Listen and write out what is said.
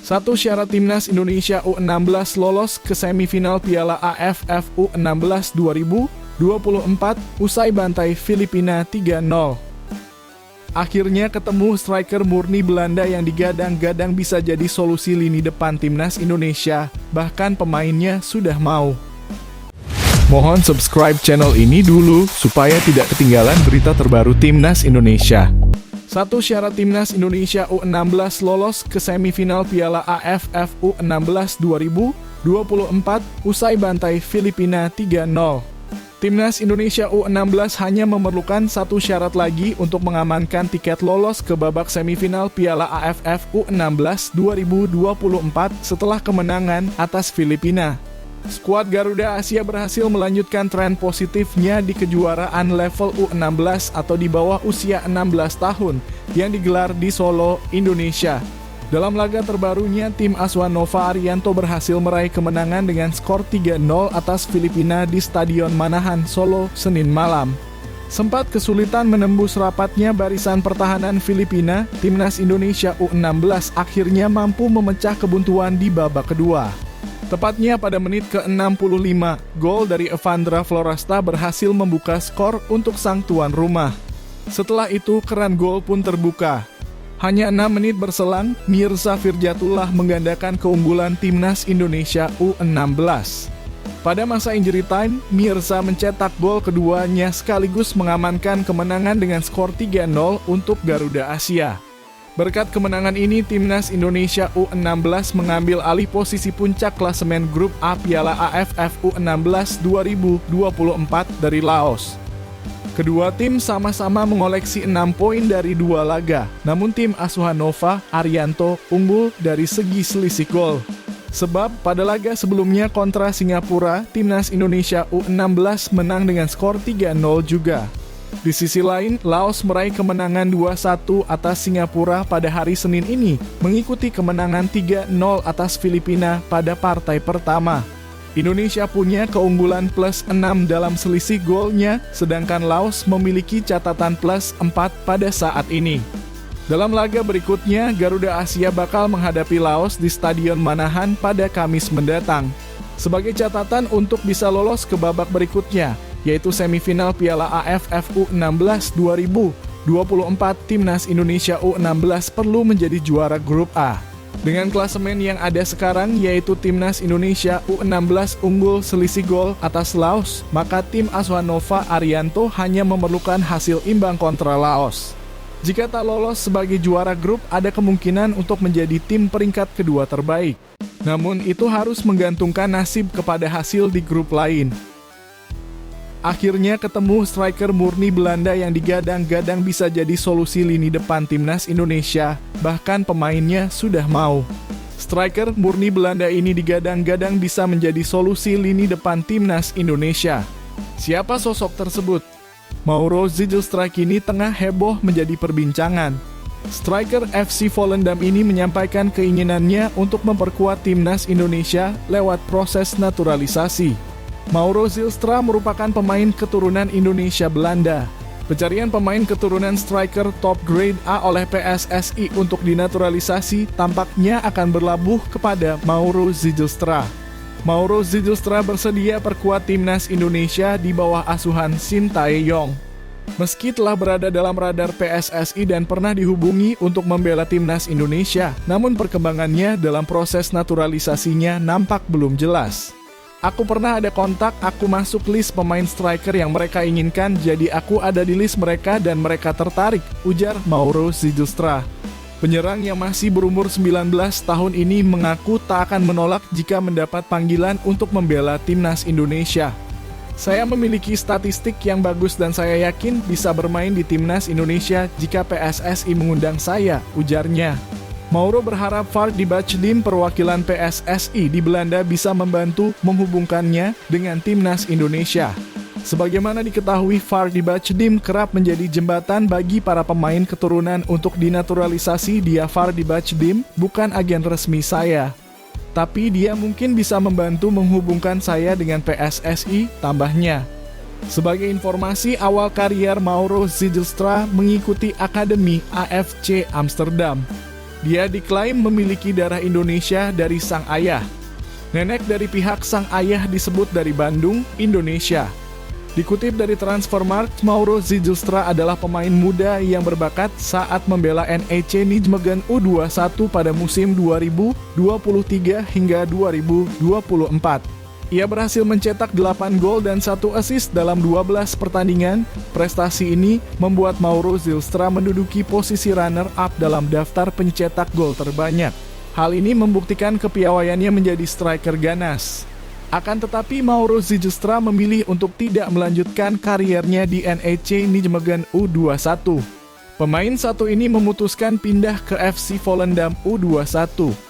Satu syarat timnas Indonesia U16 lolos ke semifinal Piala AFF U16 2024 usai bantai Filipina 3-0. Akhirnya ketemu striker murni Belanda yang digadang-gadang bisa jadi solusi lini depan timnas Indonesia, bahkan pemainnya sudah mau. Mohon subscribe channel ini dulu supaya tidak ketinggalan berita terbaru timnas Indonesia. Satu syarat timnas Indonesia U16 lolos ke semifinal Piala AFF U16 2024 usai bantai Filipina 3-0. Timnas Indonesia U16 hanya memerlukan satu syarat lagi untuk mengamankan tiket lolos ke babak semifinal Piala AFF U16 2024 setelah kemenangan atas Filipina. Skuad Garuda Asia berhasil melanjutkan tren positifnya di kejuaraan level U16 atau di bawah usia 16 tahun yang digelar di Solo, Indonesia. Dalam laga terbarunya, tim asuhan Nova Arianto berhasil meraih kemenangan dengan skor 3-0 atas Filipina di Stadion Manahan, Solo, Senin malam. Sempat kesulitan menembus rapatnya barisan pertahanan Filipina, timnas Indonesia U16 akhirnya mampu memecah kebuntuan di babak kedua. Tepatnya pada menit ke-65, gol dari Evandra Florasta berhasil membuka skor untuk sang tuan rumah. Setelah itu keran gol pun terbuka. Hanya 6 menit berselang, Mirza Firjatullah menggandakan keunggulan timnas Indonesia U16. Pada masa injury time, Mirza mencetak gol keduanya sekaligus mengamankan kemenangan dengan skor 3-0 untuk Garuda Asia. Berkat kemenangan ini, timnas Indonesia U16 mengambil alih posisi puncak klasemen grup A Piala AFF U16 2024 dari Laos. Kedua tim sama-sama mengoleksi 6 poin dari 2 laga, namun tim asuhan Nova Arianto unggul dari segi selisih gol. Sebab pada laga sebelumnya kontra Singapura, timnas Indonesia U16 menang dengan skor 3-0 juga. Di sisi lain, Laos meraih kemenangan 2-1 atas Singapura pada hari Senin ini, mengikuti kemenangan 3-0 atas Filipina pada partai pertama. Indonesia punya keunggulan plus 6 dalam selisih golnya, sedangkan Laos memiliki catatan plus 4 pada saat ini. Dalam laga berikutnya, Garuda Asia bakal menghadapi Laos di Stadion Manahan pada Kamis mendatang. Sebagai catatan untuk bisa lolos ke babak berikutnya, yaitu semifinal Piala AFF U16 2024, timnas Indonesia U16 perlu menjadi juara grup A. Dengan klasemen yang ada sekarang, yaitu timnas Indonesia U16 unggul selisih gol atas Laos, maka tim asuhan Nova Arianto hanya memerlukan hasil imbang kontra Laos. Jika tak lolos sebagai juara grup, ada kemungkinan untuk menjadi tim peringkat kedua terbaik. Namun itu harus menggantungkan nasib kepada hasil di grup lain. Akhirnya ketemu striker murni Belanda yang digadang-gadang bisa jadi solusi lini depan timnas Indonesia, bahkan pemainnya sudah mau. Striker murni Belanda ini digadang-gadang bisa menjadi solusi lini depan timnas Indonesia. Siapa sosok tersebut? Mauro Zijlstra kini tengah heboh menjadi perbincangan. Striker FC Volendam ini menyampaikan keinginannya untuk memperkuat timnas Indonesia lewat proses naturalisasi. Mauro Zijlstra merupakan pemain keturunan Indonesia Belanda. Pencarian pemain keturunan striker top grade A oleh PSSI untuk dinaturalisasi tampaknya akan berlabuh kepada Mauro Zijlstra. Mauro Zijlstra bersedia perkuat timnas Indonesia di bawah asuhan Shin Tae-yong. Meski telah berada dalam radar PSSI dan pernah dihubungi untuk membela timnas Indonesia, namun perkembangannya dalam proses naturalisasinya nampak belum jelas. Aku pernah ada kontak, aku masuk list pemain striker yang mereka inginkan, jadi aku ada di list mereka dan mereka tertarik, ujar Mauro Zijlstra. Penyerang yang masih berumur 19 tahun ini mengaku tak akan menolak jika mendapat panggilan untuk membela timnas Indonesia. Saya memiliki statistik yang bagus dan saya yakin bisa bermain di timnas Indonesia jika PSSI mengundang saya, ujarnya. Mauro berharap Vardy Bacdim, perwakilan PSSI di Belanda, bisa membantu menghubungkannya dengan timnas Indonesia. Sebagaimana diketahui, Vardy Bacdim kerap menjadi jembatan bagi para pemain keturunan untuk dinaturalisasi. Dia Vardy Bacdim, bukan agen resmi saya. Tapi dia mungkin bisa membantu menghubungkan saya dengan PSSI, tambahnya. Sebagai informasi, awal karier Mauro Zijlstra mengikuti Akademi AFC Amsterdam. Dia diklaim memiliki darah Indonesia dari sang ayah. Nenek dari pihak sang ayah disebut dari Bandung, Indonesia. Dikutip dari Transfermarkt, Mauro Zijlstra adalah pemain muda yang berbakat saat membela NEC Nijmegen U21 pada musim 2023 hingga 2024. Ia berhasil mencetak 8 gol dan 1 assist dalam 12 pertandingan. Prestasi ini membuat Mauro Zijlstra menduduki posisi runner-up dalam daftar pencetak gol terbanyak. Hal ini membuktikan kepiawaiannya menjadi striker ganas. Akan tetapi Mauro Zijlstra memilih untuk tidak melanjutkan kariernya di NEC Nijmegen U21. Pemain satu ini memutuskan pindah ke FC Volendam U21.